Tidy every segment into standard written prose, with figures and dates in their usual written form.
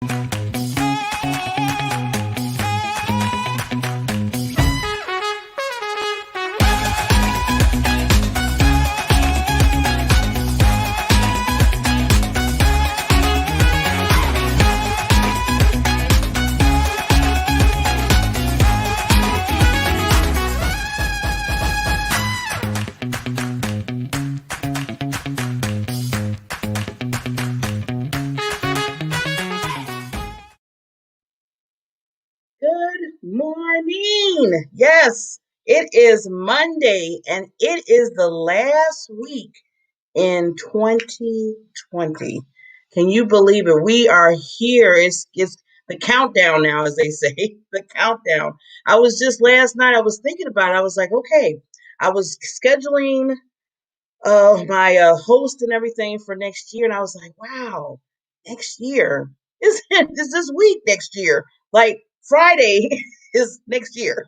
Good morning. Yes, it is Monday and it is the last week in 2020. Can you believe it? We are here. It's the countdown now, as they say, the countdown. I was just last night, I was thinking about it. I was like, okay, I was scheduling my host and everything for next year. And I was like, wow, next year is this week next year. Like Friday is next year.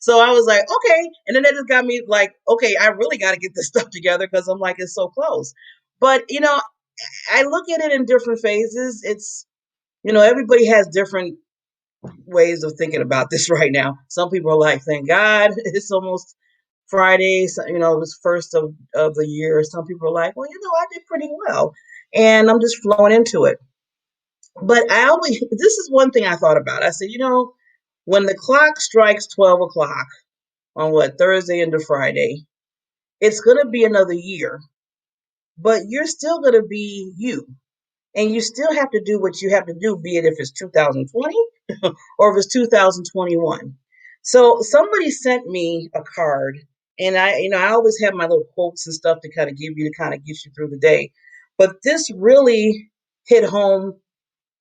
So I was like, okay. And then that just got me like, okay, I really got to get this stuff together because I'm like, it's so close. But, I look at it in different phases. Everybody has different ways of thinking about this right now. Some people are like, thank God it's almost Friday, so, it was first of the year. Some people are like, well, I did pretty well. And I'm just flowing into it. But this is one thing I thought about. I said, when the clock strikes 12 o'clock on Thursday into Friday, it's going to be another year, but you're still going to be you. And you still have to do what you have to do, be it if it's 2020 or if it's 2021. So somebody sent me a card, and I always have my little quotes and stuff to kind of get you through the day. But this really hit home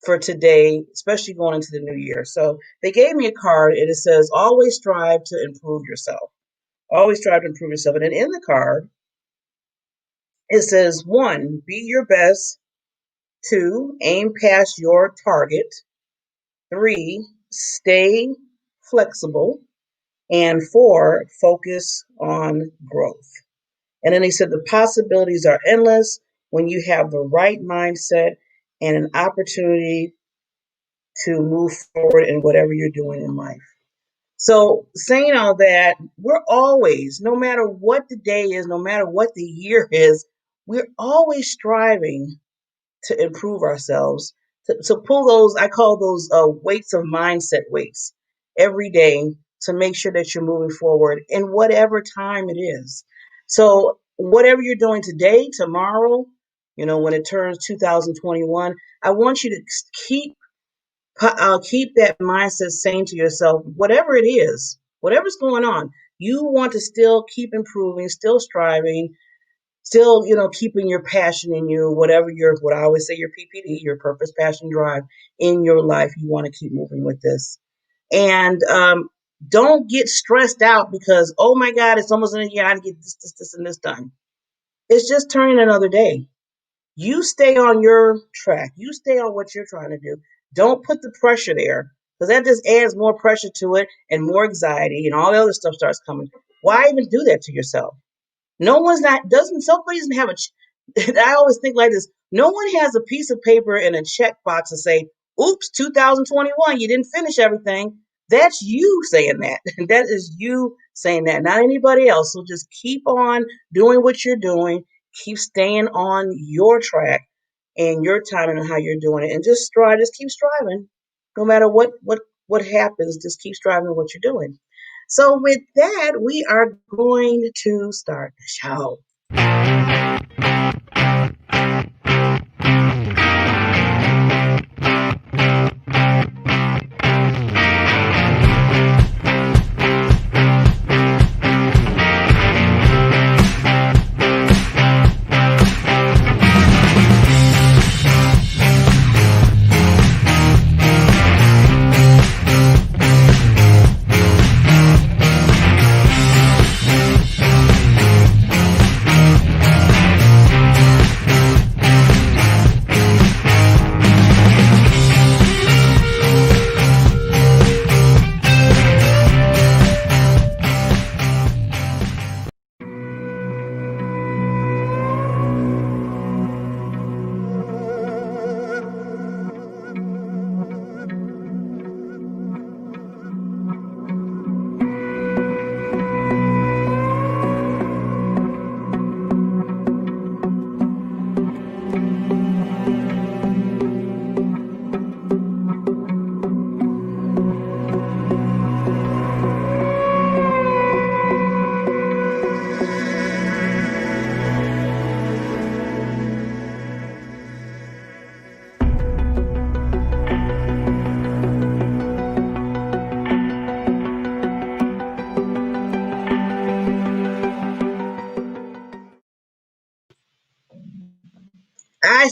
for today, especially going into the new year. So they gave me a card, and it says, always strive to improve yourself. Always strive to improve yourself. And then in the card, it says, 1, be your best. 2, aim past your target. 3, stay flexible. And 4, focus on growth. And then he said the possibilities are endless when you have the right mindset and an opportunity to move forward in whatever you're doing in life. So saying all that, we're always, no matter what the day is, no matter what the year is, we're always striving to improve ourselves, to pull those, I call those weights of mindset weights every day to make sure that you're moving forward in whatever time it is. So whatever you're doing today, tomorrow, when it turns 2021, I want you to keep that mindset saying to yourself, whatever it is, whatever's going on, you want to still keep improving, still striving, still, keeping your passion in you, what I always say, your PPD, your purpose, passion, drive in your life. You want to keep moving with this. And don't get stressed out because, oh my God, it's almost in a year. I got to get this, and this done. It's just turning another day. You stay on your track. You stay on what you're trying to do. Don't put the pressure there because that just adds more pressure to it and more anxiety and all the other stuff starts coming. Why even do that to yourself? Somebody doesn't have I always think like this. No one has a piece of paper and a checkbox to say, oops, 2021, you didn't finish everything. That's you saying that. That is you saying that, not anybody else. So just keep on doing what you're doing. Keep staying on your track and your timing and how you're doing it. And just keep striving. No matter what happens, just keep striving what you're doing. So with that, we are going to start the show.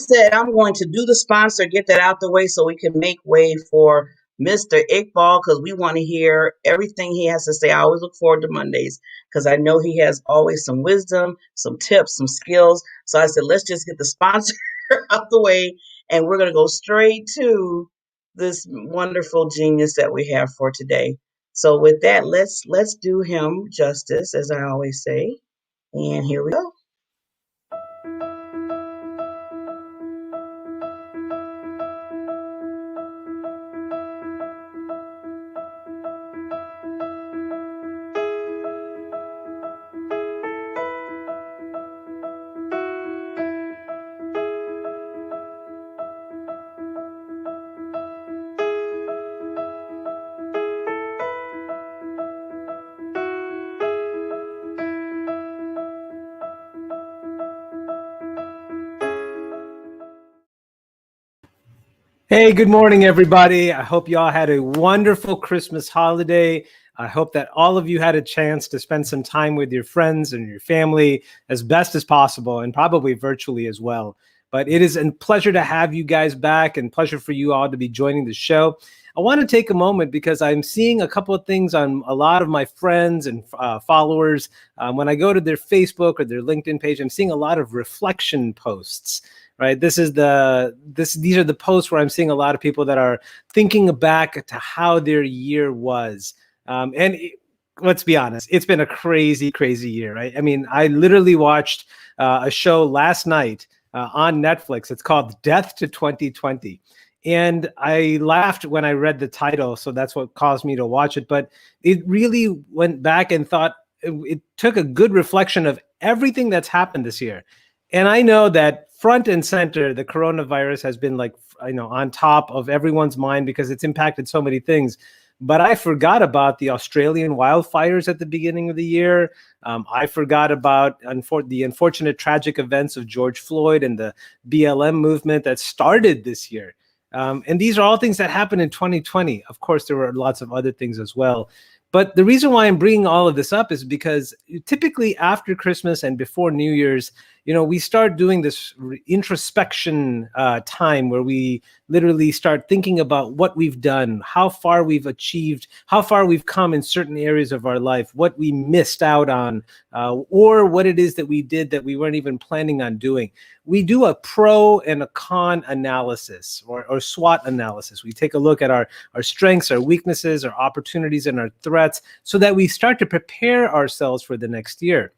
said I'm going to do the sponsor, get that out the way so we can make way for Mr. Iqbal because we want to hear everything he has to say. I always look forward to Mondays because I know he has always some wisdom, some tips, some skills. So I said, let's just get the sponsor out the way and we're going to go straight to this wonderful genius that we have for today. So with that, let's do him justice, as I always say. And here we go. Hey, good morning, everybody. I hope you all had a wonderful Christmas holiday. I hope that all of you had a chance to spend some time with your friends and your family as best as possible, and probably virtually as well. But it is a pleasure to have you guys back and pleasure for you all to be joining the show. I want to take a moment because I'm seeing a couple of things on a lot of my friends and followers. When I go to their Facebook or their LinkedIn page, I'm seeing a lot of reflection posts. Right. These are the posts where I'm seeing a lot of people that are thinking back to how their year was. Let's be honest, it's been a crazy, crazy year. Right. I mean, I literally watched a show last night on Netflix. It's called Death to 2020. And I laughed when I read the title. So that's what caused me to watch it. But it really went back and thought it took a good reflection of everything that's happened this year. And I know that front and center, the coronavirus has been on top of everyone's mind because it's impacted so many things. But I forgot about the Australian wildfires at the beginning of the year. I forgot about the unfortunate tragic events of George Floyd and the BLM movement that started this year. And these are all things that happened in 2020. Of course, there were lots of other things as well. But the reason why I'm bringing all of this up is because typically after Christmas and before New Year's, we start doing this introspection time where we literally start thinking about what we've done, how far we've achieved, how far we've come in certain areas of our life, what we missed out on, or what it is that we did that we weren't even planning on doing. We do a pro and a con analysis or SWOT analysis. We take a look at our strengths, our weaknesses, our opportunities, and our threats so that we start to prepare ourselves for the next year.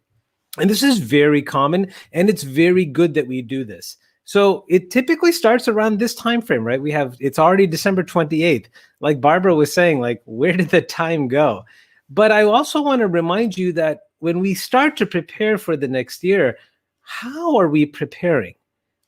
And this is very common, and it's very good that we do this. So it typically starts around this time frame, right? It's already December 28th. Like Barbara was saying, where did the time go? But I also want to remind you that when we start to prepare for the next year, how are we preparing?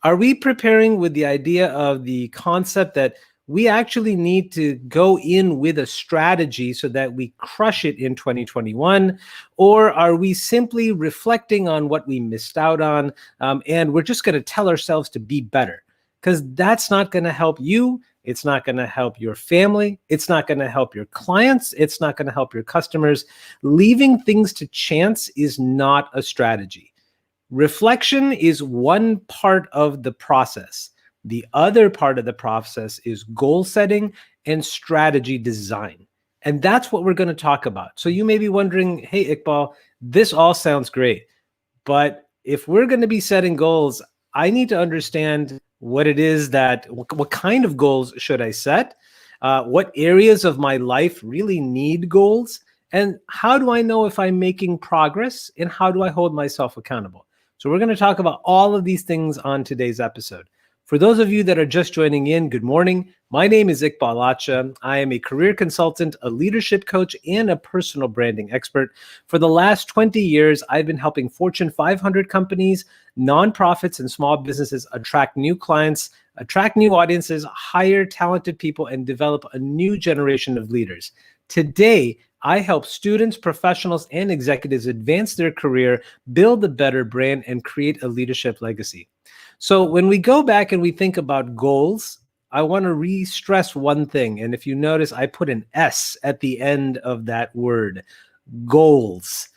Are we preparing with the idea of the concept that we actually need to go in with a strategy so that we crush it in 2021? Or are we simply reflecting on what we missed out on and we're just going to tell ourselves to be better? Because that's not going to help you. It's not going to help your family. It's not going to help your clients. It's not going to help your customers. Leaving things to chance is not a strategy. Reflection is one part of the process. The other part of the process is goal setting and strategy design. And that's what we're going to talk about. So you may be wondering, hey, Iqbal, this all sounds great. But if we're going to be setting goals, I need to understand what it is what kind of goals should I set? What areas of my life really need goals? And how do I know if I'm making progress? And how do I hold myself accountable? So we're going to talk about all of these things on today's episode. For those of you that are just joining in, good morning. My name is Iqbal Acha. I am a career consultant, a leadership coach, and a personal branding expert. For the last 20 years, I've been helping Fortune 500 companies, nonprofits, and small businesses attract new clients, attract new audiences, hire talented people, and develop a new generation of leaders. Today, I help students, professionals, and executives advance their career, build a better brand, and create a leadership legacy. So when we go back and we think about goals, I want to re-stress one thing. And if you notice, I put an S at the end of that word, goals.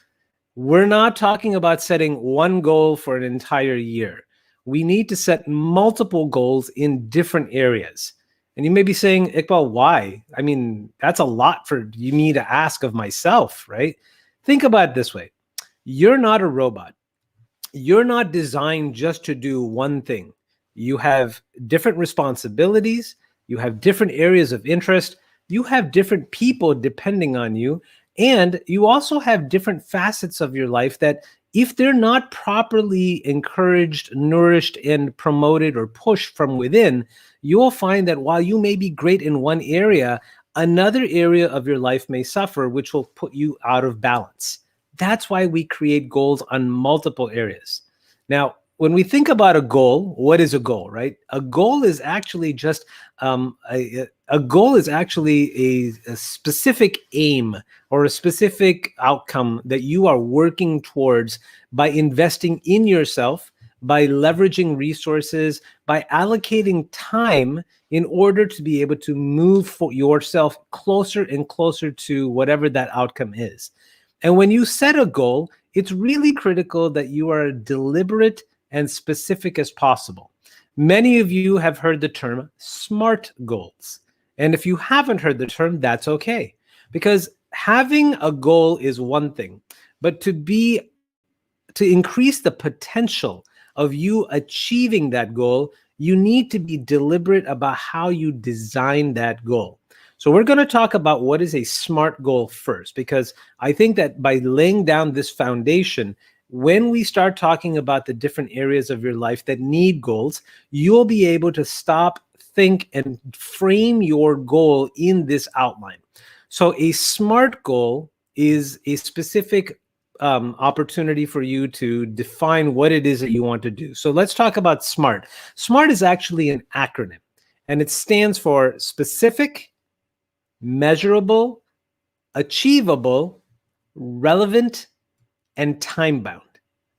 We're not talking about setting one goal for an entire year. we need to set multiple goals in different areas. And you may be saying, Iqbal, why? I mean, that's a lot for me to ask of myself, right? Think about it this way. You're not a robot. You're not designed just to do one thing. You have different responsibilities, you have different areas of interest, you have different people depending on you, and you also have different facets of your life that, if they're not properly encouraged, nourished, and promoted or pushed from within, you'll find that while you may be great in one area, another area of your life may suffer, which will put you out of balance. That's why we create goals on multiple areas. Now, when we think about a goal, what is a goal, right? A goal is actually just a goal is actually a specific aim or a specific outcome that you are working towards by investing in yourself, by leveraging resources, by allocating time in order to be able to move yourself closer and closer to whatever that outcome is. And when you set a goal, it's really critical that you are deliberate and specific as possible. Many of you have heard the term SMART goals. And if you haven't heard the term, that's okay. Because having a goal is one thing, but to increase the potential of you achieving that goal, you need to be deliberate about how you design that goal. So we're going to talk about what is a SMART goal first, because I think that by laying down this foundation, when we start talking about the different areas of your life that need goals, you'll be able to stop, think, and frame your goal in this outline. So a SMART goal is a specific opportunity for you to define what it is that you want to do. So let's talk about SMART. SMART is actually an acronym, and it stands for specific, measurable, achievable, relevant, and time bound.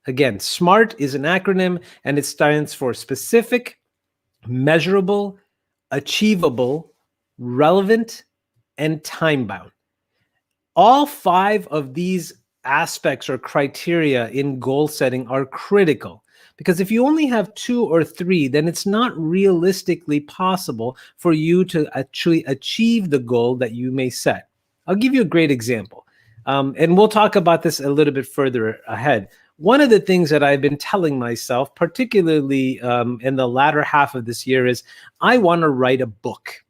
Again, SMART is an acronym, and it stands for specific, measurable, achievable, relevant, and time bound. All 5 of these aspects or criteria in goal setting are critical, because if you only have 2 or 3, then it's not realistically possible for you to actually achieve the goal that you may set. I'll give you a great example, and we'll talk about this a little bit further ahead. One of the things that I've been telling myself, particularly in the latter half of this year, is I want to write a book.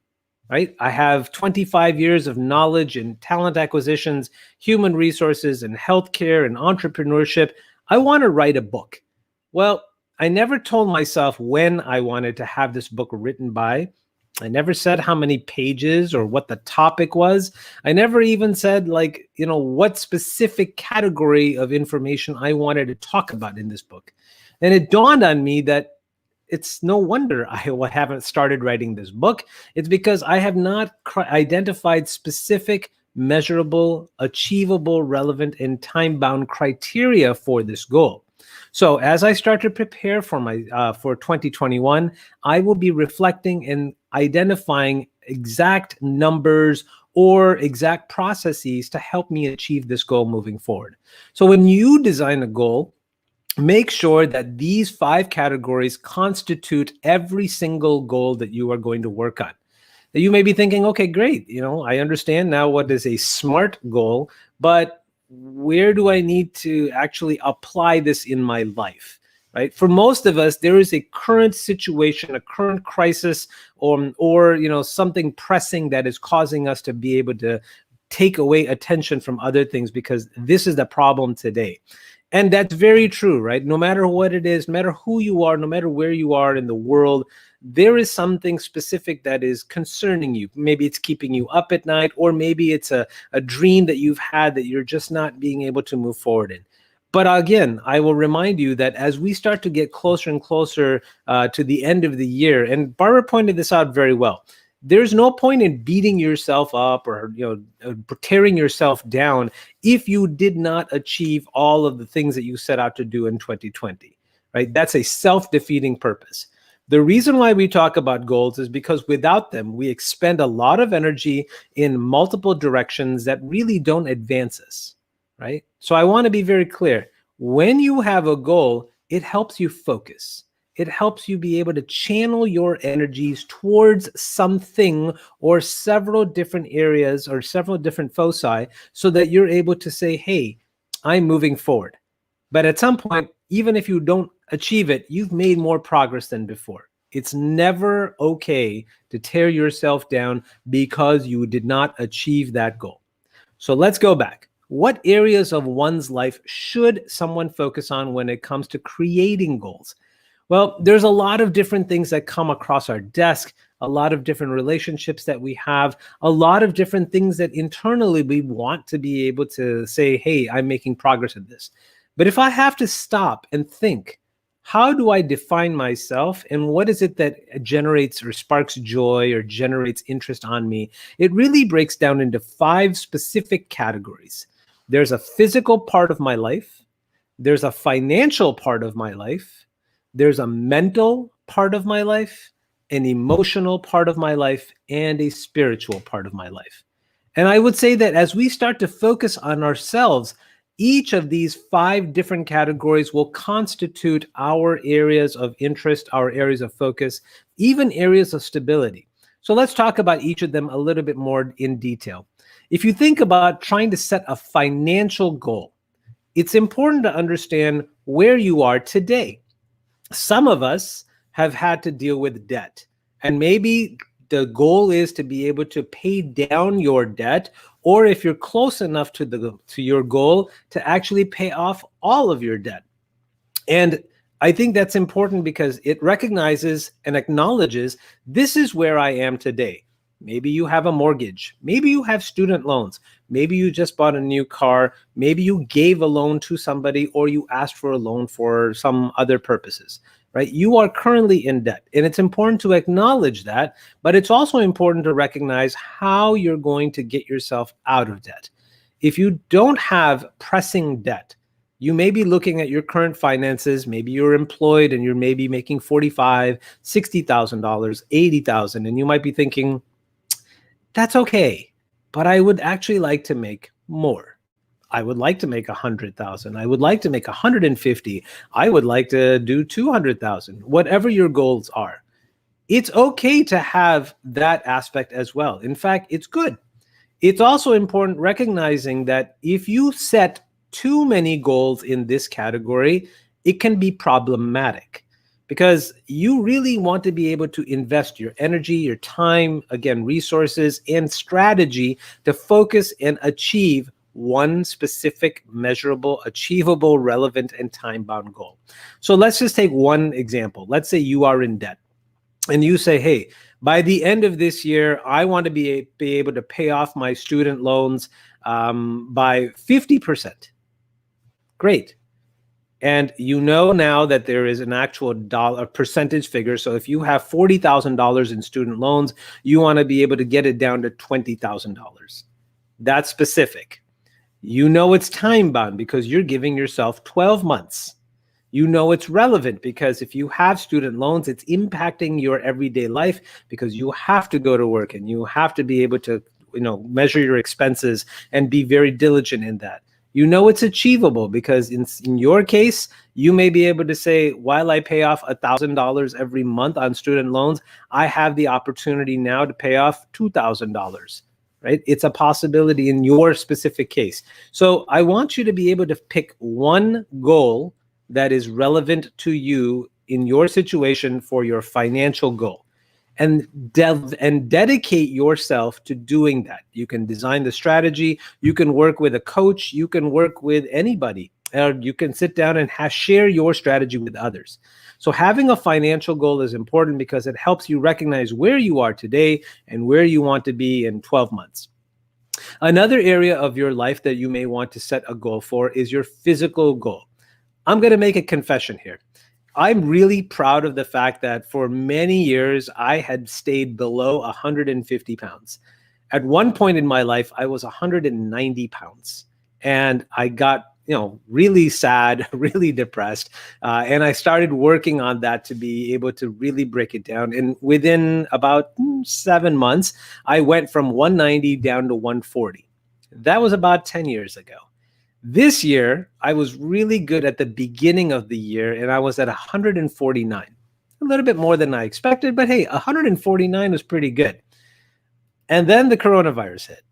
Right? I have 25 years of knowledge in talent acquisitions, human resources, and healthcare and entrepreneurship. I want to write a book. Well, I never told myself when I wanted to have this book written by. I never said how many pages or what the topic was. I never even said, what specific category of information I wanted to talk about in this book. And it dawned on me that it's no wonder I haven't started writing this book. It's because I have not identified specific, measurable, achievable, relevant, and time-bound criteria for this goal. So as I start to prepare for 2021, I will be reflecting and identifying exact numbers or exact processes to help me achieve this goal moving forward. So when you design a goal, make sure that these 5 categories constitute every single goal that you are going to work on. Now, you may be thinking, okay, great. I understand now what is a SMART goal, but where do I need to actually apply this in my life? Right? For most of us, there is a current situation, a current crisis, or something pressing that is causing us to be able to take away attention from other things, because this is the problem today. And that's very true, right? No matter what it is, no matter who you are, no matter where you are in the world, there is something specific that is concerning you. Maybe it's keeping you up at night, or maybe it's a dream that you've had that you're just not being able to move forward in. But again, I will remind you that as we start to get closer and closer to the end of the year, and Barbara pointed this out very well, there's no point in beating yourself up or tearing yourself down if you did not achieve all of the things that you set out to do in 2020, right? That's a self-defeating purpose. The reason why we talk about goals is because without them, we expend a lot of energy in multiple directions that really don't advance us, right? So I want to be very clear. When you have a goal, it helps you focus. it helps you be able to channel your energies towards something or several different areas or several different foci so that you're able to say, hey, I'm moving forward. But at some point, even if you don't achieve it, you've made more progress than before. It's never okay to tear yourself down because you did not achieve that goal. So let's go back. What areas of one's life should someone focus on when it comes to creating goals? Well, there's a lot of different things that come across our desk, a lot of different relationships that we have, a lot of different things that internally we want to be able to say, hey, I'm making progress in this. But if I have to stop and think, how do I define myself and what is it that generates or sparks joy or generates interest on me? It really breaks down into 5 specific categories. There's a physical part of my life, there's a financial part of my life, there's a mental part of my life, an emotional part of my life, and a spiritual part of my life. And I would say that as we start to focus on ourselves, each of these 5 different categories will constitute our areas of interest, our areas of focus, even areas of stability. So let's talk about each of them a little bit more in detail. If you think about trying to set a financial goal, it's important to understand where you are today. Some of us have had to deal with debt, and maybe the goal is to be able to pay down your debt, or if you're close enough to your goal, to actually pay off all of your debt. And I think that's important because it recognizes and acknowledges this is where I am today. Maybe you have a mortgage. Maybe you have student loans. Maybe you just bought a new car. Maybe you gave a loan to somebody or you asked for a loan for some other purposes, right? You are currently in debt. And it's important to acknowledge that, but it's also important to recognize how you're going to get yourself out of debt. If you don't have pressing debt, you may be looking at your current finances. Maybe you're employed and you're maybe making $45,000, $60,000, $80,000, and you might be thinking, that's okay, but I would actually like to make more. I would like to make 100,000. I would like to make 150. I would like to do 200,000. Whatever your goals are, it's okay to have that aspect as well. In fact, it's good. It's also important recognizing that if you set too many goals in this category, it can be problematic because you really want to be able to invest your energy, your time, again, resources, and strategy to focus and achieve one specific, measurable, achievable, relevant, and time-bound goal. So let's just take one example. Let's say you are in debt and you say, hey, by the end of this year, I want to be able to pay off my student loans by 50%. Great. And you know now that there is an actual dollar percentage figure. So if you have $40,000 in student loans, you want to be able to get it down to $20,000. That's specific. You know it's time bound because you're giving yourself 12 months. You know it's relevant because if you have student loans, it's impacting your everyday life because you have to go to work and you have to be able to, measure your expenses and be very diligent in that. You know it's achievable because in your case, you may be able to say, while I pay off $1,000 every month on student loans, I have the opportunity now to pay off $2,000, right? It's a possibility in your specific case. So I want you to be able to pick one goal that is relevant to you in your situation for your financial goal. And dedicate yourself to doing that. You can design the strategy. You can work with a coach. You can work with anybody. Or you can sit down and share your strategy with others. So having a financial goal is important because it helps you recognize where you are today and where you want to be in 12 months. Another area of your life that you may want to set a goal for is your physical goal. I'm going to make a confession here. I'm really proud of the fact that for many years, I had stayed below 150 pounds. At one point in my life, I was 190 pounds. And I got, really sad, really depressed. And I started working on that to be able to really break it down. And within about 7 months, I went from 190 down to 140. That was about 10 years ago. This year, I was really good at the beginning of the year, and I was at 149. a little bit more than I expected, but hey, 149 was pretty good. And then the coronavirus hit.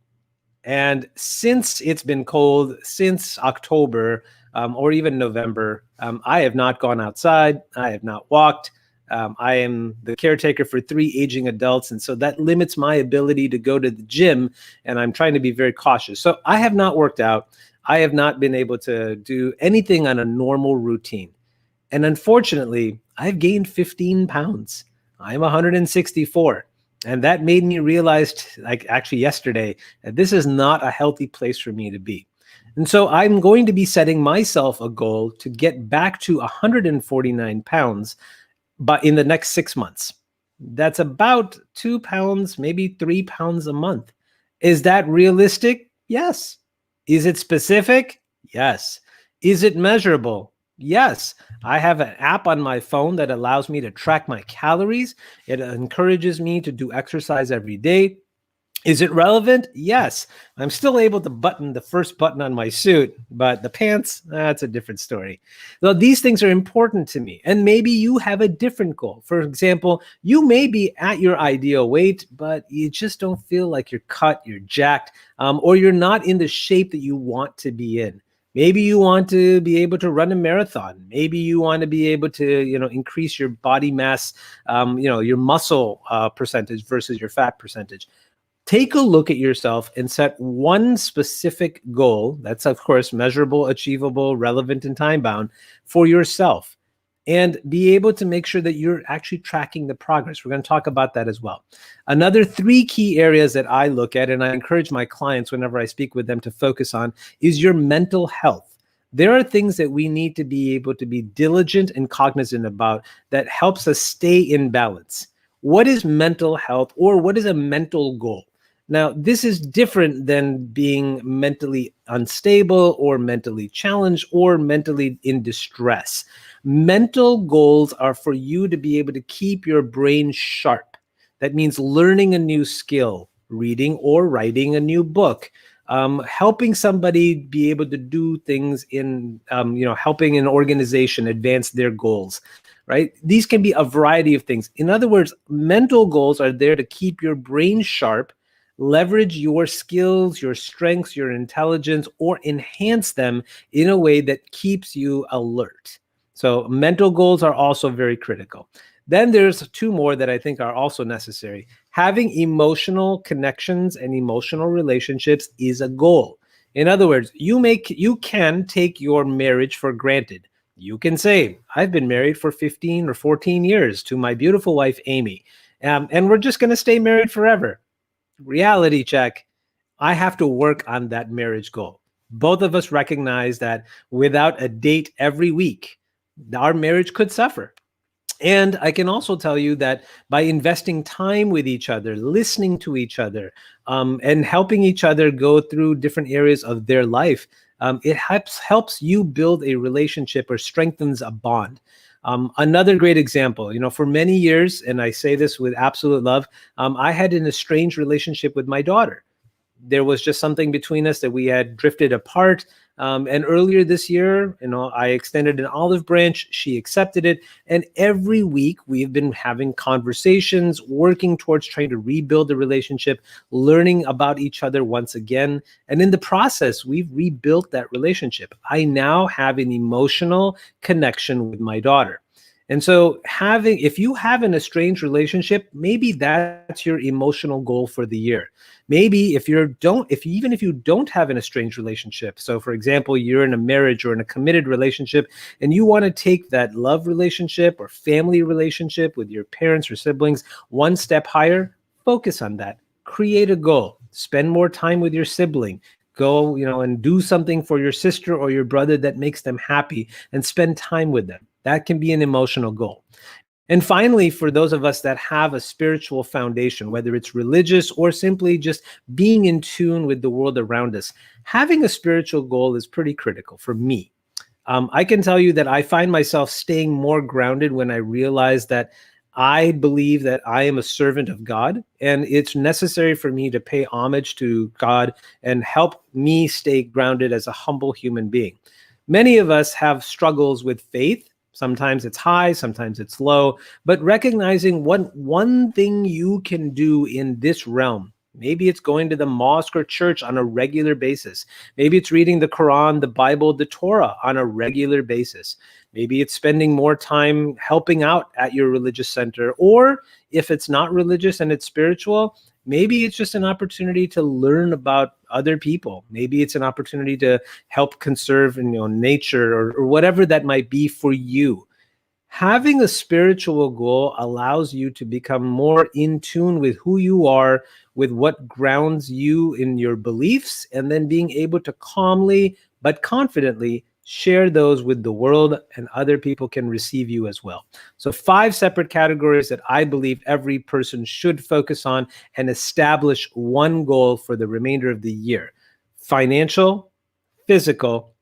And since it's been cold, since October or even November, I have not gone outside. I have not walked. I am the caretaker for 3 aging adults. And so that limits my ability to go to the gym. And I'm trying to be very cautious. So I have not worked out. I have not been able to do anything on a normal routine. And unfortunately, I've gained 15 pounds. I'm 164. And that made me realize, like actually yesterday, that this is not a healthy place for me to be. And so I'm going to be setting myself a goal to get back to 149 pounds, but in the next 6 months. That's about 2 pounds, maybe 3 pounds a month. Is that realistic? Yes. Is it specific? Yes. Is it measurable? Yes. I have an app on my phone that allows me to track my calories. It encourages me to do exercise every day. Is it relevant? Yes. I'm still able to button the first button on my suit, but the pants, that's a different story. So these things are important to me. And maybe you have a different goal. For example, you may be at your ideal weight, but you just don't feel like you're cut, you're jacked, or you're not in the shape that you want to be in. Maybe you want to be able to run a marathon. Maybe you want to be able to, increase your body mass, your muscle percentage versus your fat percentage. Take a look at yourself and set one specific goal that's, of course, measurable, achievable, relevant, and time bound for yourself, and be able to make sure that you're actually tracking the progress. We're going to talk about that as well. Another 3 key areas that I look at, and I encourage my clients whenever I speak with them to focus on, is your mental health. There are things that we need to be able to be diligent and cognizant about that helps us stay in balance. What is mental health, or what is a mental goal? Now, this is different than being mentally unstable or mentally challenged or mentally in distress. Mental goals are for you to be able to keep your brain sharp. That means learning a new skill, reading or writing a new book, helping somebody be able to do things in, helping an organization advance their goals, right? These can be a variety of things. In other words, mental goals are there to keep your brain sharp, leverage your skills, your strengths, your intelligence, or enhance them in a way that keeps you alert. So mental goals are also very critical. Then there's 2 more that I think are also necessary. Having emotional connections and emotional relationships is a goal. In other words, you can take your marriage for granted. You can say, I've been married for 15 or 14 years to my beautiful wife, Amy, and we're just going to stay married forever. Reality check. I have to work on that marriage goal. Both of us recognize that without a date every week, our marriage could suffer. And I can also tell you that by investing time with each other, listening to each other, and helping each other go through different areas of their life, it helps you build a relationship or strengthens a bond. Another great example, for many years, and I say this with absolute love, I had an estranged relationship with my daughter. There was just something between us that we had drifted apart. And earlier this year, I extended an olive branch. She accepted it. And every week we've been having conversations, working towards trying to rebuild the relationship, learning about each other once again. And in the process, we've rebuilt that relationship. I now have an emotional connection with my daughter. And so if you have an estranged relationship, maybe that's your emotional goal for the year. Maybe even if you don't have an estranged relationship, so for example, you're in a marriage or in a committed relationship, and you want to take that love relationship or family relationship with your parents or siblings one step higher, focus on that. Create a goal. Spend more time with your sibling. Go, and do something for your sister or your brother that makes them happy, and spend time with them. That can be an emotional goal. And finally, for those of us that have a spiritual foundation, whether it's religious or simply just being in tune with the world around us, having a spiritual goal is pretty critical for me. I can tell you that I find myself staying more grounded when I realize that I believe that I am a servant of God, and it's necessary for me to pay homage to God and help me stay grounded as a humble human being. Many of us have struggles with faith. Sometimes it's high, sometimes it's low, but recognizing what one thing you can do in this realm. Maybe it's going to the mosque or church on a regular basis. Maybe it's reading the Quran, the Bible, the Torah on a regular basis. Maybe it's spending more time helping out at your religious center. Or if it's not religious and it's spiritual, maybe it's just an opportunity to learn about other people. Maybe it's an opportunity to help conserve, nature, or whatever that might be for you. Having a spiritual goal allows you to become more in tune with who you are, with what grounds you in your beliefs, and then being able to calmly but confidently share those with the world, and other people can receive you as well. So 5 separate categories that I believe every person should focus on and establish one goal for the remainder of the year: financial, physical,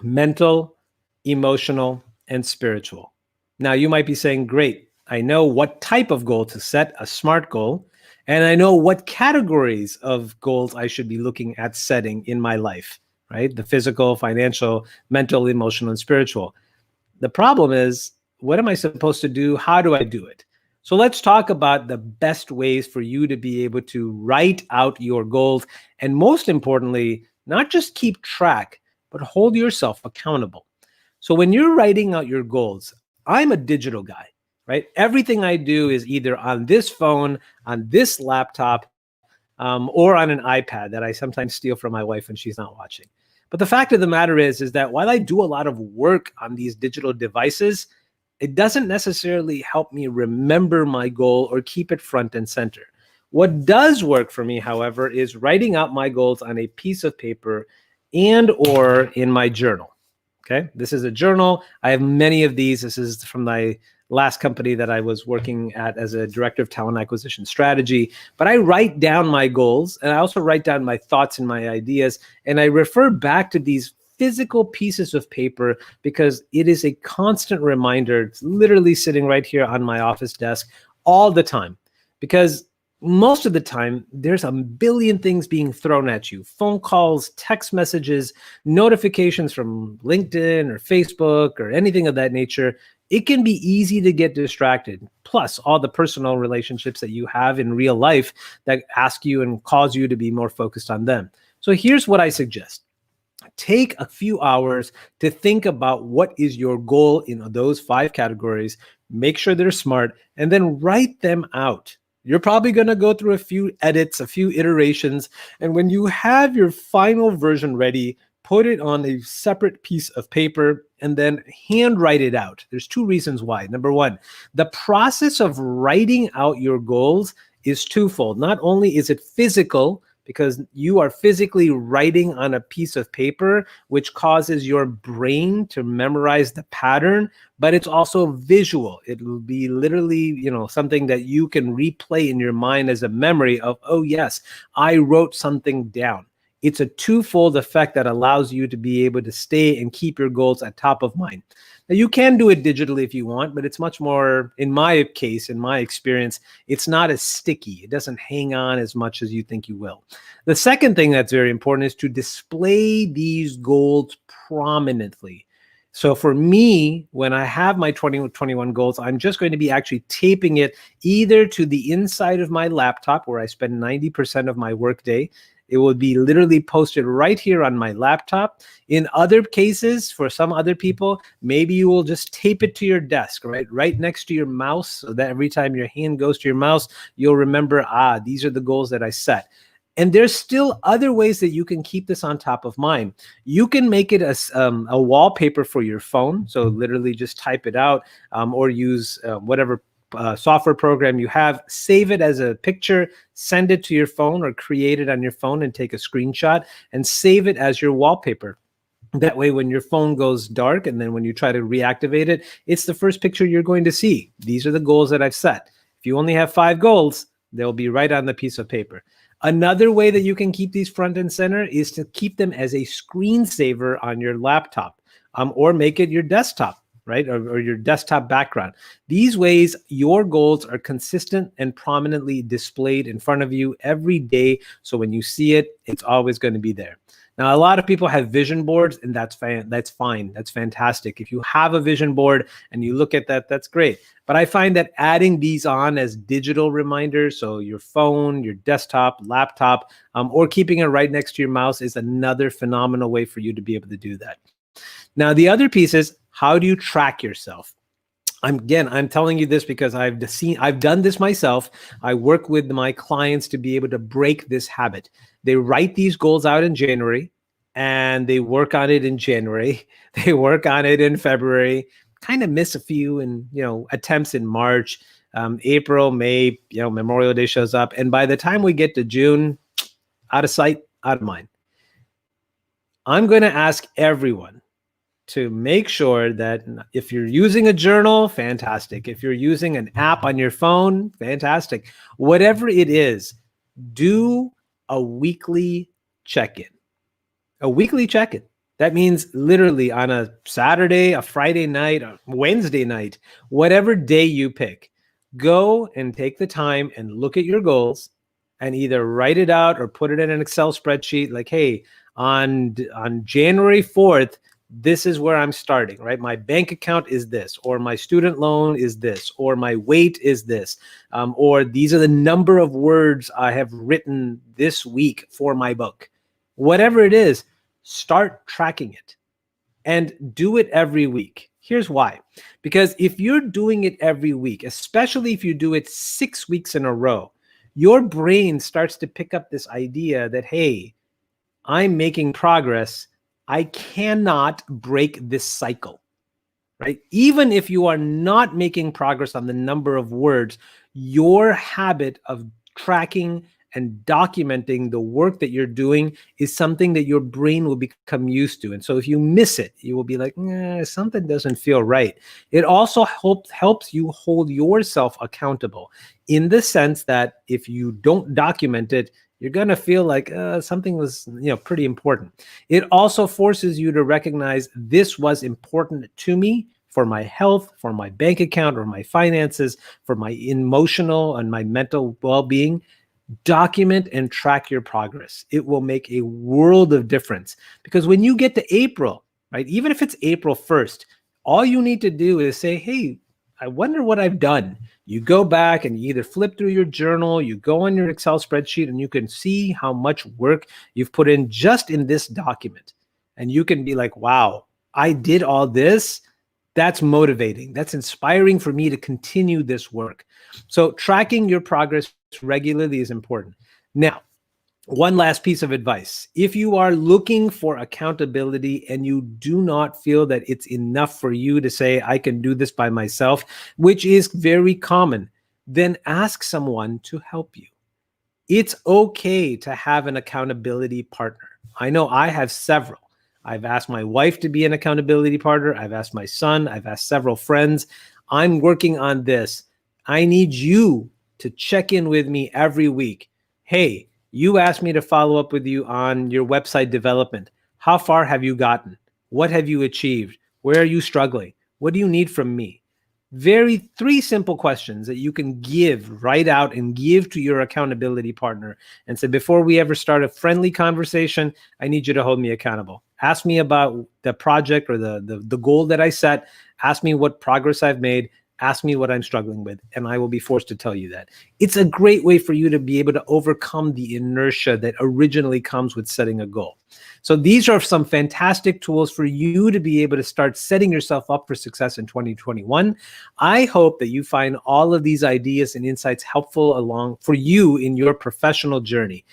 mental, emotional, and spiritual. Now, you might be saying, great, I know what type of goal to set, a SMART goal, and I know what categories of goals I should be looking at setting in my life, right? The physical, financial, mental, emotional, and spiritual. The problem is, what am I supposed to do? How do I do it? So let's talk about the best ways for you to be able to write out your goals, and most importantly, not just keep track, but hold yourself accountable. So when you're writing out your goals, I'm a digital guy, right? Everything I do is either on this phone, on this laptop, or on an iPad that I sometimes steal from my wife when she's not watching. But the fact of the matter is that while I do a lot of work on these digital devices, it doesn't necessarily help me remember my goal or keep it front and center. What does work for me, however, is writing out my goals on a piece of paper and or in my journal. Okay, this is a journal. I have many of these. This is from my last company that I was working at as a director of talent acquisition strategy. But I write down my goals, and I also write down my thoughts and my ideas, and I refer back to these physical pieces of paper because it is a constant reminder. It's literally sitting right here on my office desk all the time, because most of the time there's a billion things being thrown at you: phone calls, text messages, notifications from LinkedIn or Facebook or anything of that nature. It can be easy to get distracted. Plus all the personal relationships that you have in real life that ask you and cause you to be more focused on them. So here's what I suggest. Take a few hours to think about what is your goal in those 5 categories. Make sure they're smart, and then write them out. You're probably going to go through a few edits, a few iterations, and when you have your final version ready, put it on a separate piece of paper and then handwrite it out. There's 2 reasons why. Number 1, the process of writing out your goals is twofold. Not only is it physical, because you are physically writing on a piece of paper, which causes your brain to memorize the pattern, but it's also visual. It will be literally, something that you can replay in your mind as a memory of, oh yes, I wrote something down. It's a twofold effect that allows you to be able to stay and keep your goals at top of mind. Now, you can do it digitally if you want, but it's much more, in my case, in my experience, it's not as sticky. It doesn't hang on as much as you think you will. The second thing that's very important is to display these goals prominently. So for me, when I have my 2021 goals, I'm just going to be actually taping it either to the inside of my laptop, where I spend 90% of my workday. It will be literally posted right here on my laptop. In other cases, for some other people, maybe you will just tape it to your desk, right next to your mouse, so that every time your hand goes to your mouse, you'll remember, these are the goals that I set. And there's still other ways that you can keep this on top of mind. You can make it a wallpaper for your phone. So literally just type it out, or use whatever software program you have, save it as a picture, send it to your phone, or create it on your phone and take a screenshot and save it as your wallpaper. That way, when your phone goes dark and then when you try to reactivate it, it's the first picture you're going to see. These are the goals that I've set. If you only have 5 goals, they'll be right on the piece of paper. Another way that you can keep these front and center is to keep them as a screensaver on your laptop, or make it your desktop, right? Or your desktop background. These ways, your goals are consistent and prominently displayed in front of you every day. So when you see it, it's always going to be there. Now, a lot of people have vision boards, and that's fine. That's fantastic. If you have a vision board and you look at that, that's great. But I find that adding these on as digital reminders, so your phone, your desktop, laptop, or keeping it right next to your mouse, is another phenomenal way for you to be able to do that. Now, the other piece is, how do you track yourself? I'm telling you this because I've done this myself. I work with my clients to be able to break this habit. They write these goals out in January and they work on it in January. They work on it in February, kind of miss a few and, attempts in March, April, May, Memorial Day shows up. And by the time we get to June, out of sight, out of mind. I'm going to ask everyone to make sure that if you're using a journal, fantastic. If you're using an app on your phone, fantastic. Whatever it is, do a weekly check-in. A weekly check-in. That means literally on a Saturday, a Friday night, a Wednesday night, whatever day you pick, go and take the time and look at your goals and either write it out or put it in an Excel spreadsheet like, hey, on January 4th, this is where I'm starting, right? My bank account is this, or my student loan is this, or my weight is this, or these are the number of words I have written this week for my book. Whatever it is, start tracking it and do it every week. Here's why. Because if you're doing it every week, especially if you do it 6 weeks in a row, your brain starts to pick up this idea that, hey, I'm making progress. I cannot break this cycle, right? Even if you are not making progress on the number of words, your habit of tracking and documenting the work that you're doing is something that your brain will become used to. And so if you miss it, you will be like, something doesn't feel right. It also helps you hold yourself accountable in the sense that if you don't document it, you're going to feel like something was, pretty important. It also forces you to recognize this was important to me for my health, for my bank account or my finances, for my emotional and my mental well-being. Document and track your progress. It will make a world of difference because when you get to April, right, even if it's April 1st, all you need to do is say, hey, I wonder what I've done. You go back and you either flip through your journal, you go on your Excel spreadsheet, and you can see how much work you've put in just in this document. And you can be like, wow, I did all this. That's motivating. That's inspiring for me to continue this work. So tracking your progress regularly is important. Now, one last piece of advice. If you are looking for accountability and you do not feel that it's enough for you to say, I can do this by myself, which is very common, then ask someone to help you. It's okay to have an accountability partner. I know I have several. I've asked my wife to be an accountability partner. I've asked my son. I've asked several friends. I'm working on this. I need you to check in with me every week. Hey, you asked me to follow up with you on your website development. How far have you gotten? What have you achieved? Where are you struggling? What do you need from me? Three simple questions that you can write out and give to your accountability partner and say, before we ever start a friendly conversation, I need you to hold me accountable. Ask me about the project or the goal that I set. Ask me what progress I've made. Ask me what I'm struggling with, and I will be forced to tell you that. It's a great way for you to be able to overcome the inertia that originally comes with setting a goal. So these are some fantastic tools for you to be able to start setting yourself up for success in 2021. I hope that you find all of these ideas and insights helpful along for you in your professional journey.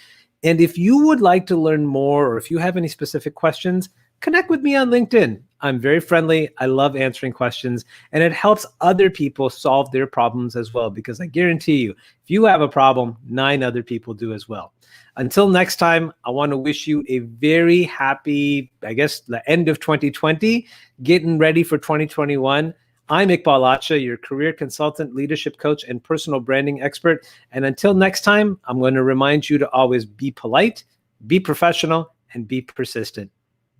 And if you would like to learn more, or if you have any specific questions, connect with me on LinkedIn. I'm very friendly. I love answering questions, and it helps other people solve their problems as well, because I guarantee you, if you have a problem, 9 other people do as well. Until next time, I want to wish you a very happy, the end of 2020, getting ready for 2021. I'm Iqbal Acha, your career consultant, leadership coach, and personal branding expert. And until next time, I'm going to remind you to always be polite, be professional, and be persistent.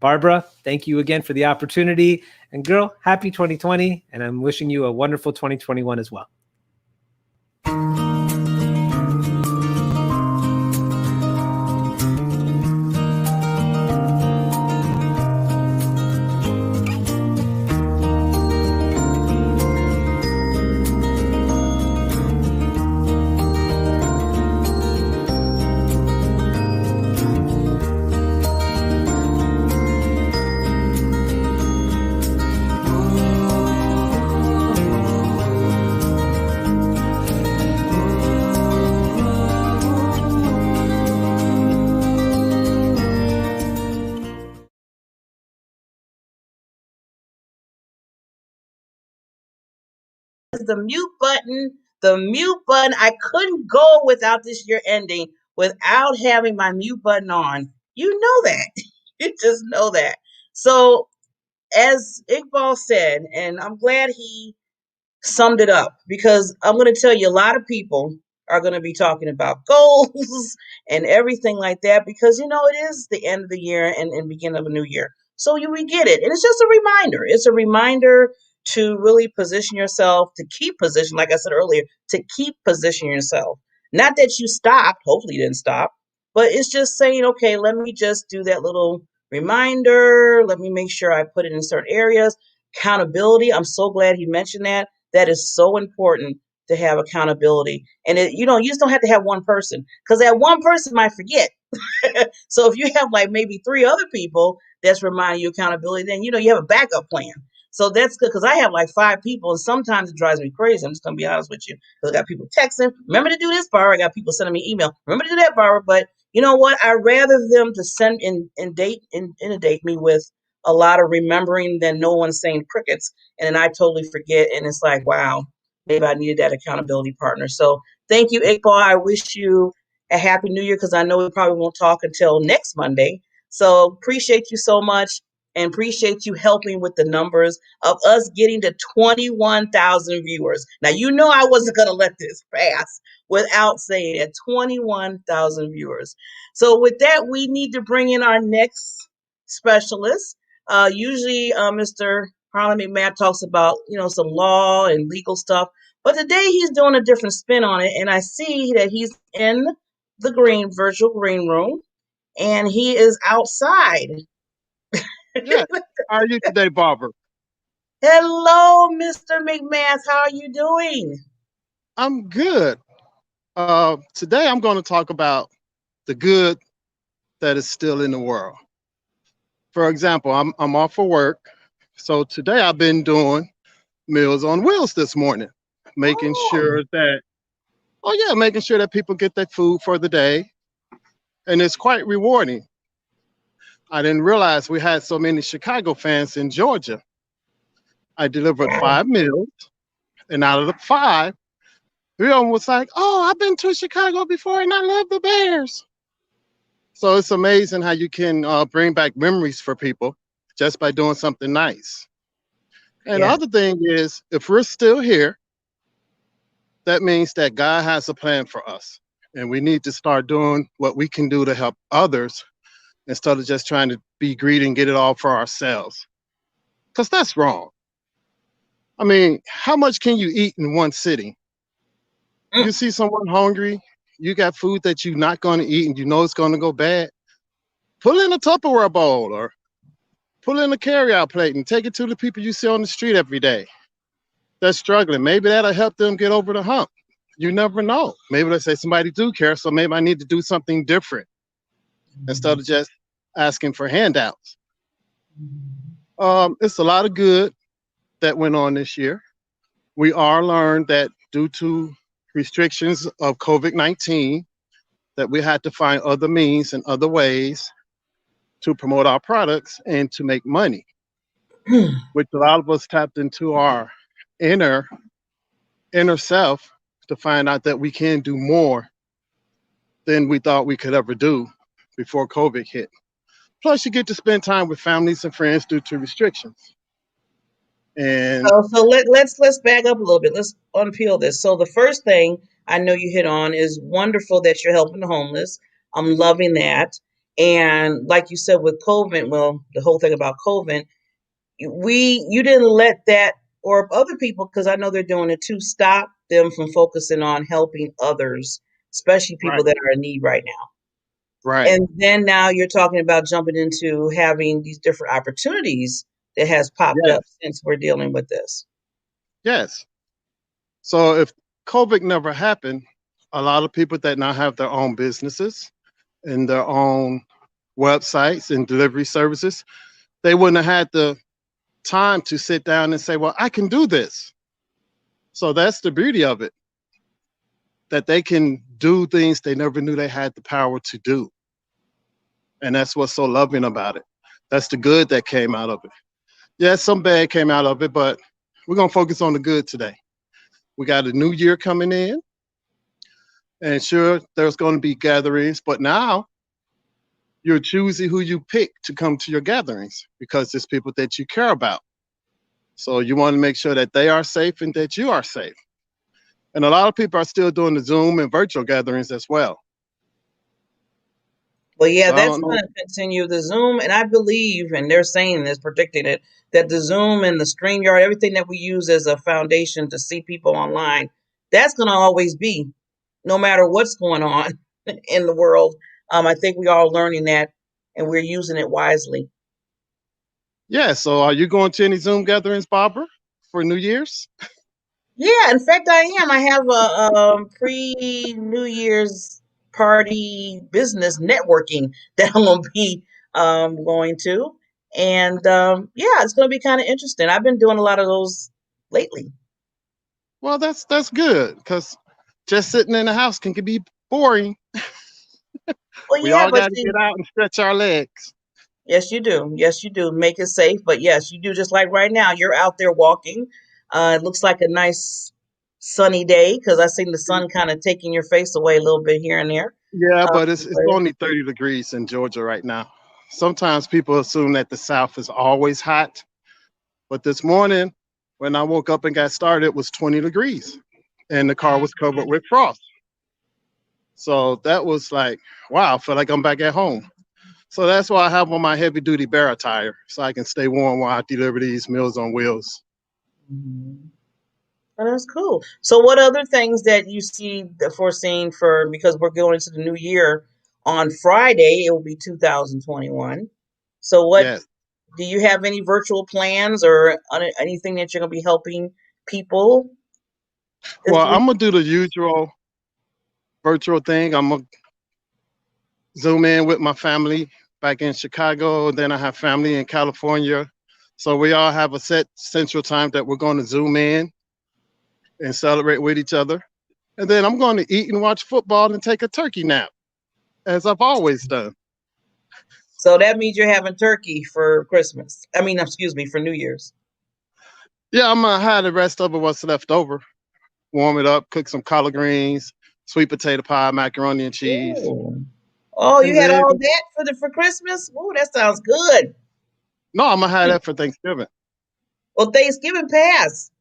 Barbara, thank you again for the opportunity. And girl, happy 2020. And I'm wishing you a wonderful 2021 as well. is the mute button. The mute button. I couldn't go without this year ending without having my mute button on. You know that. You just know that. So, as Iqbal said, and I'm glad he summed it up because I'm going to tell you a lot of people are going to be talking about goals and everything like that because it is the end of the year and beginning of a new year. So we get it. And it's just a reminder. It's a reminder to really position yourself, to keep position, like I said earlier, to keep positioning yourself. Not that you stopped, hopefully you didn't stop, but it's just saying, okay, let me just do that little reminder. Let me make sure I put it in certain areas. Accountability. I'm so glad he mentioned that. That is so important to have accountability. And you just don't have to have one person because that one person might forget. So if you have like maybe three other people that's reminding you accountability, then you have a backup plan. So that's good because I have like five people, and sometimes it drives me crazy. I'm just gonna be honest with you because I got people texting. Remember to do this, Barbara. I got people sending me email. Remember to do that, Barbara. But you know what? I'd rather them to send inundate me with a lot of remembering than no one saying crickets, and then I totally forget. And it's like, wow, maybe I needed that accountability partner. So thank you, Iqbal. I wish you a happy new year because I know we probably won't talk until next Monday. So appreciate you so much and appreciate you helping with the numbers of us getting to 21,000 viewers. Now, I wasn't going to let this pass without saying it 21,000 viewers. So with that, we need to bring in our next specialist. Usually, Mr. Harlan McMahon talks about, some law and legal stuff. But today he's doing a different spin on it. And I see that he's in the virtual green room, and he is outside. Yeah. How are you today, Barbara? Hello, Mr. McMath. How are you doing? I'm good. Today I'm going to talk about the good that is still in the world. For example, I'm off for work. So today I've been doing Meals on Wheels this morning, making Oh, sure that, making sure that people get their food for the day. And it's quite rewarding. I didn't realize we had so many Chicago fans in Georgia. I delivered 5 meals, and out of the five, three of them was like, "Oh, I've been to Chicago before and I love the Bears." So it's amazing how you can bring back memories for people just by doing something nice. And the yeah. other thing is, if we're still here, that means that God has a plan for us. And we need to start doing what we can do to help others instead of just trying to be greedy and get it all for ourselves. Because that's wrong. I mean, how much can you eat in one sitting? Mm. You see someone hungry, you got food that you're not going to eat and you know it's going to go bad, pull in a Tupperware bowl or pull in a carry-out plate and take it to the people you see on the street every day that's struggling. Maybe that'll help them get over the hump. You never know. Maybe they say somebody do care, so maybe I need to do something different instead of just asking for handouts. It's a lot of good that went on this year. We are learned that due to restrictions of COVID-19, that we had to find other means and other ways to promote our products and to make money, which a lot of us tapped into our inner inner self to find out that we can do more than we thought we could ever do before COVID hit. Plus, you get to spend time with families and friends due to restrictions. And So let's back up a little bit. Let's unpeel this. So the first thing I know you hit on is wonderful that you're helping the homeless. I'm loving that. And like you said with COVID, well, the whole thing about COVID, you didn't let that or other people, because I know they're doing it too, stop them from focusing on helping others, especially people right, that are in need right now. right, And then now you're talking about jumping into having these different opportunities that has popped yes, up since we're dealing with this. yes. So if COVID never happened, a lot of people that now have their own businesses and their own websites and delivery services, they wouldn't have had the time to sit down and say, well, I can do this. So that's the beauty of it, that they can do things they never knew they had the power to do. And that's what's so loving about it. That's the good that came out of it. Yes, some bad came out of it, but we're going to focus on the good today. We got a new year coming in, and sure, there's going to be gatherings, but now you're choosing who you pick to come to your gatherings because it's people that you care about. So you want to make sure that they are safe and that you are safe. And a lot of people are still doing the Zoom and virtual gatherings as well. Well, yeah, So I that's don't know. going to continue. The Zoom, and I believe, and they're saying this, predicting it, that the Zoom and the StreamYard, everything that we use as a foundation to see people online, that's going to always be, no matter what's going on in the world. I think we are learning that, and we're using it wisely. Yeah, so are you going to any Zoom gatherings, Barbara, for New Year's? Yeah, in fact, I am. I have a pre-New Year's party business networking that I'm gonna be going to, and yeah, it's gonna be kind of interesting. I've been doing a lot of those lately. Well, that's good because just sitting in the house can be boring. Well, We yeah, all but got to see, get out and stretch our legs. yes, you do. Yes, you do. Make it safe, but yes, you do. Just like right now, you're out there walking. It looks like a nice sunny day because I seen the sun kind of taking your face away a little bit here and there. Yeah, Um, but it's only 30 degrees in Georgia right now. Sometimes people assume that the South is always hot, but this morning when I woke up and got started, it was 20 degrees and the car was covered with frost. So that was like, wow, I feel like I'm back at home. So that's why I have on my heavy duty bear attire so I can stay warm while I deliver these Meals on Wheels. Mhm. Oh, that's cool. So, what other things that you see foreseen for because we're going into the new year on Friday? It will be 2021. So, what Yes. do you have any virtual plans or anything that you're going to be helping people this Well, week? I'm gonna do the usual virtual thing. I'm gonna Zoom in with my family back in Chicago. Then I have family in California. So we all have a set central time that we're going to Zoom in and celebrate with each other. And then I'm going to eat and watch football and take a turkey nap, as I've always done. So that means you're having turkey for Christmas. I mean, excuse me, for New Year's. Yeah, I'm gonna have the rest of it what's left over. Warm it up, cook some collard greens, sweet potato pie, macaroni and cheese. Ooh. Oh, you And had then all that for Christmas? Oh, that sounds good. no, I'm gonna have that for Thanksgiving. Well, Thanksgiving passed.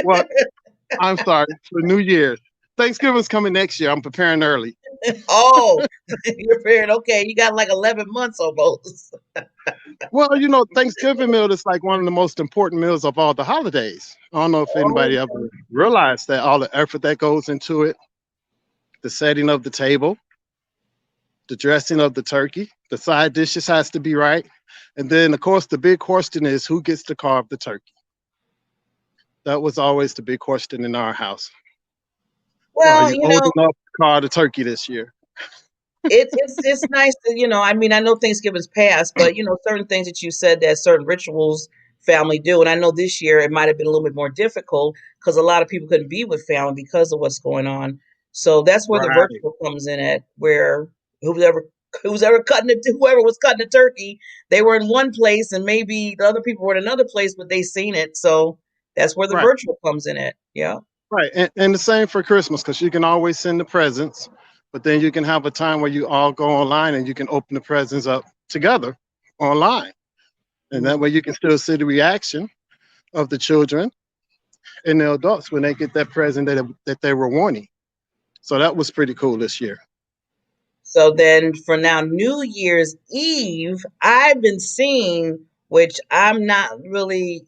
Well, I'm sorry, for New Year's. Thanksgiving's coming next year. I'm preparing early. Oh, you're preparing. Okay, you got like 11 months almost. Well, Thanksgiving meal is like one of the most important meals of all the holidays. I don't know if Oh, anybody ever realized that all the effort that goes into it, the setting of the table, the dressing of the turkey, the side dishes has to be right. And then, of course, the big question is who gets to carve the turkey? That was always the big question in our house. Are well, you old enough to carve the turkey this year? it's nice to I mean I know Thanksgiving's past, but certain things that you said that certain rituals family do, and I know this year it might have been a little bit more difficult because a lot of people couldn't be with family because of what's going on. So that's where the Right, virtual comes in at where whoever whoever cutting it, whoever was cutting the turkey, they were in one place and maybe the other people were in another place, but they seen it. So that's where the right, virtual comes in at. Yeah. right. And the same for Christmas because you can always send the presents, but then you can have a time where you all go online and you can open the presents up together online. And that way you can still see the reaction of the children and the adults when they get that present that they were wanting. So that was pretty cool this year. So then for now, New Year's Eve, I've been seeing, which I'm not really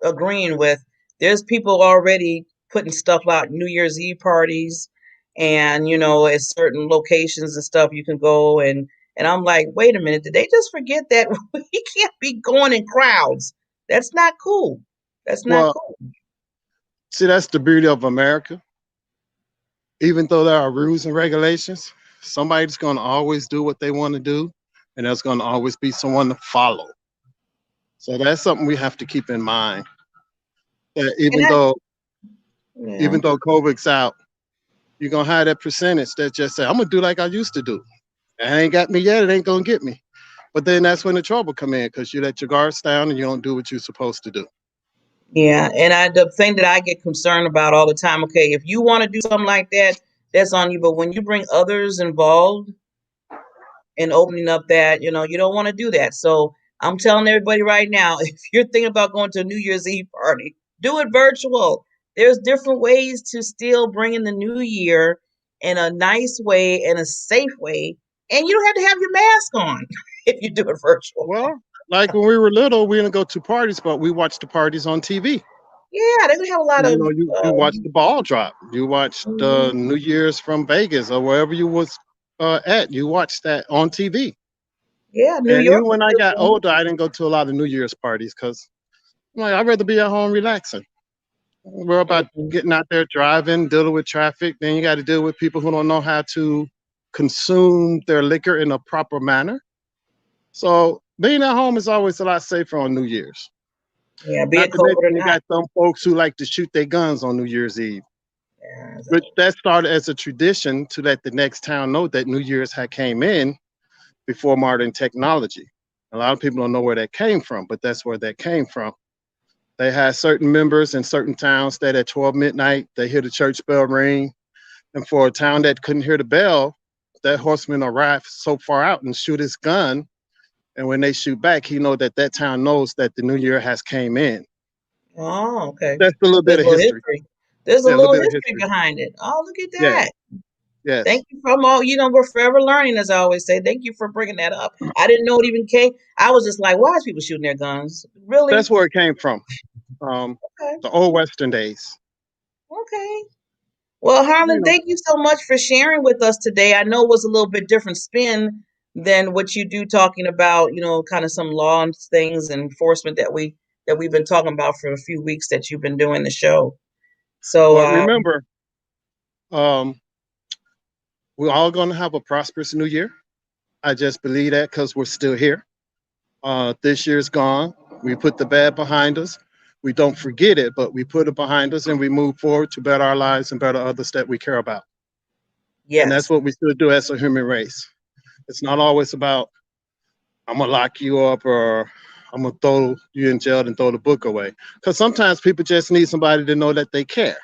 agreeing with. There's people already putting stuff out, New Year's Eve parties, and at certain locations and stuff you can go and I'm like, wait a minute, did they just forget that we can't be going in crowds? That's not cool. That's not Well, cool. see, that's the beauty of America. Even though there are rules and regulations, somebody's going to always do what they want to do, and there's going to always be someone to follow. So that's something we have to keep in mind. That And even I, though yeah. even though COVID's out, you're gonna have that percentage that just say, "I'm gonna do like I used to do. It ain't got me yet. It ain't gonna get me." But then that's when the trouble come in because you let your guards down and you don't do what you're supposed to do. Yeah, and the thing that I get concerned about all the time, okay, if you want to do something like that, that's on you. But when you bring others involved in opening up that, you don't want to do that. So I'm telling everybody right now, if you're thinking about going to a New Year's Eve party, do it virtual. There's different ways to still bring in the new year in a nice way and a safe way. And you don't have to have your mask on if you do it virtual. Well, like when we were little, we didn't go to parties, but we watched the parties on TV. Yeah, they're gonna have a lot You of know, you watched the ball drop. You watched mhm. New Year's from Vegas or wherever you was at. You watched that on TV. Yeah, New And York even was when I still got doing older, I didn't go to a lot of New Year's parties because like I'd rather be at home relaxing. We're about it. Mhm. getting out there driving, dealing with traffic. Then you got to deal with people who don't know how to consume their liquor in a proper manner. So being at home is always a lot safer on New Year's. Yeah, be Not it to COVID or mention you not. got some folks who like to shoot their guns on New Year's Eve. Yeah, But that started as a tradition to let the next town know that New Year's had came in before modern technology. A lot of people don't know where that came from, but that's where that came from. They had certain members in certain towns that at 12 midnight, they hear the church bell ring. And for a town that couldn't hear the bell, that horseman arrived so far out and shoot his gun. And when they shoot back, he know that that town knows that the new year has came in. oh, okay. That's a little bit There's a of little history. history. There's a Yeah, a little little bit of history history. behind it. Oh, look at Yes, that. yes. Thank you for all, we're forever learning, as I always say. Thank you for bringing that up. I didn't know it even came. I was just like, why is people shooting their guns? Really? That's where it came from. Um, Okay. the old Western days. Okay. Well, You Harlan, know, thank you so much for sharing with us today. I know it was a little bit different spin than what you do, talking about, kind of some law and things and enforcement that we've been talking about for a few weeks that you've been doing the show. So, but remember, um, we're all going to have a prosperous new year. I just believe that because we're still here. This year's gone. We put the bad behind us. We don't forget it, but we put it behind us and we move forward to better our lives and better others that we care about. And that's yes. what we should do as a human race. It's not always about, I'm going to lock you up or I'm going to throw you in jail and throw the book away. Because sometimes people just need somebody to know that they care.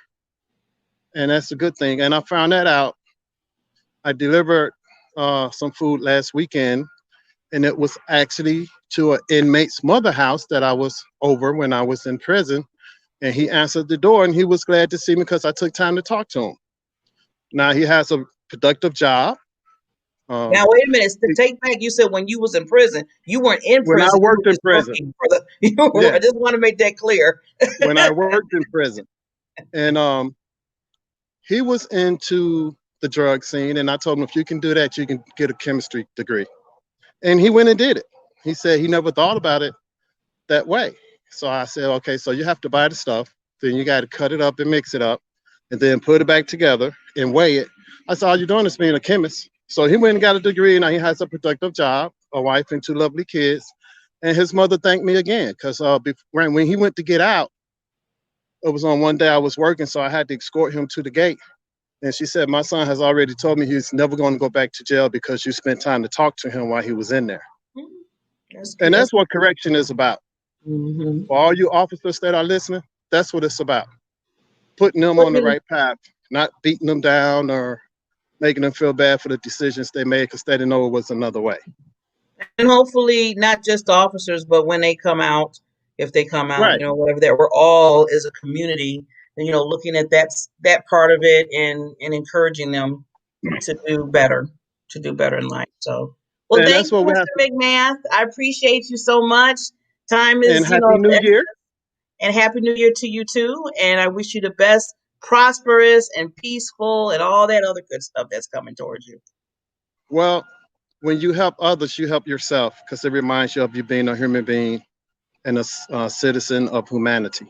And that's a good thing. And I found that out. I delivered some food last weekend, and it was actually to an inmate's mother house that I was over when I was in prison. And he answered the door, and he was glad to see me because I took time to talk to him. Now he has a productive job. Um, Now, wait a minute. To take back, you said when you was in prison, you weren't in when I prison. You were worked in just prison, working for the. I yes, just want to make that clear. when I worked in prison, and he was into the drug scene, and I told him if you can do that, you can get a chemistry degree, and he went and did it. He said he never thought about it that way. So I said, okay, so you have to buy the stuff, then you got to cut it up and mix it up, and then put it back together and weigh it. I said, all you're doing is being a chemist. So he went and got a degree, and now he has a productive job, a wife, and two lovely kids. And his mother thanked me again because when he went to get out, it was on one day I was working, so I had to escort him to the gate. And she said, my son has already told me he's never going to go back to jail because you spent time to talk to him while he was in there. That's And good. That's that's what correction is about. hmm For all you officers that are listening, that's what it's about. Putting them on the putting right path, not beating them down or making them feel bad for the decisions they made because they didn't know it was another way. and hopefully not just the officers, but when they come out, if they come out, Right. whatever that we're all as a community, looking at that part of it and encouraging them to do better in life. So, well, And thank that's you, what we have Mr. to. McMath. I appreciate you so much. Time And is, Happy New Year. and happy New Year to you too. And I wish you the best, prosperous and peaceful, and all that other good stuff that's coming towards you. Well, when you help others, you help yourself because it reminds you of you being a human being and a citizen of humanity.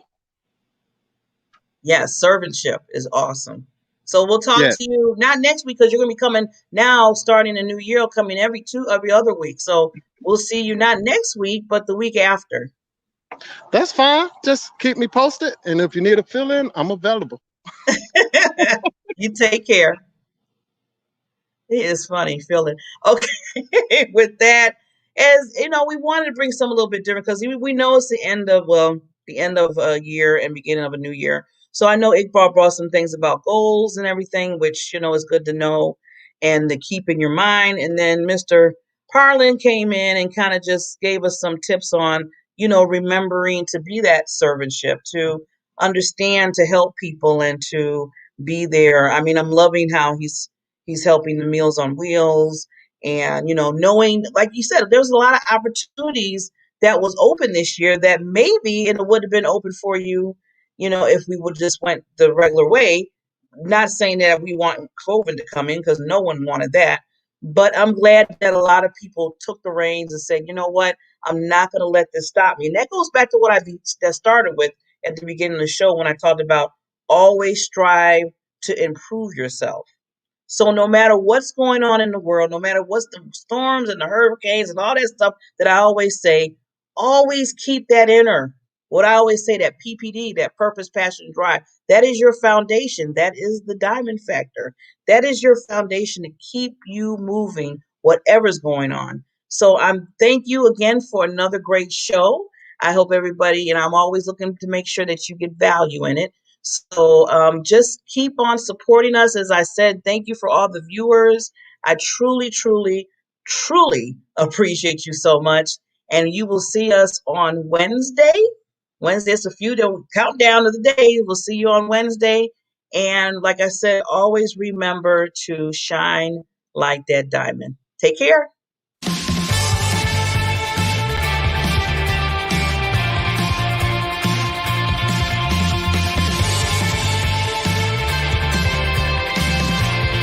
Yes, servantship is awesome. So we'll talk Yes, to you not next week because you're going to be coming now, starting a new year, coming every other week. So we'll see you not next week, but the week after. that's fine. Just keep me posted. And if you need a fill in, I'm available. You take care. It is funny feeling. Okay, with that, as we wanted to bring some a little bit different because we know it's the end of, well, the end of a year and beginning of a new year. So I know Iqbal brought some things about goals and everything, which, is good to know and to keep in your mind. And then Mr. Parlin came in and kind of just gave us some tips on, remembering to be that servantship, to understand, to help people and to be there. I mean, I'm loving how he's helping the Meals on Wheels and, knowing, like you said, there's a lot of opportunities that was open this year that maybe it would have been open for you, if we would just went the regular way. Not saying that we want COVID to come in because no one wanted that, but I'm glad that a lot of people took the reins and said, you know what, I'm not going to let this stop me. And that goes back to what that started with at the beginning of the show when I talked about always strive to improve yourself. So no matter what's going on in the world, no matter what's the storms and the hurricanes and all that stuff that I always say, always keep that inner. What I always say, that PPD, that purpose, passion, drive, that is your foundation. That is the diamond factor. That is your foundation to keep you moving, whatever's going on. So I'm thank you again for another great show. I hope everybody, and I'm always looking to make sure that you get value in it. So just keep on supporting us. As I said, thank you for all the viewers. I truly, truly, truly appreciate you so much. And you will see us on Wednesday. Wednesday, it's a few countdown of the day. We'll see you on Wednesday. And like I said, always remember to shine like that diamond. Take care.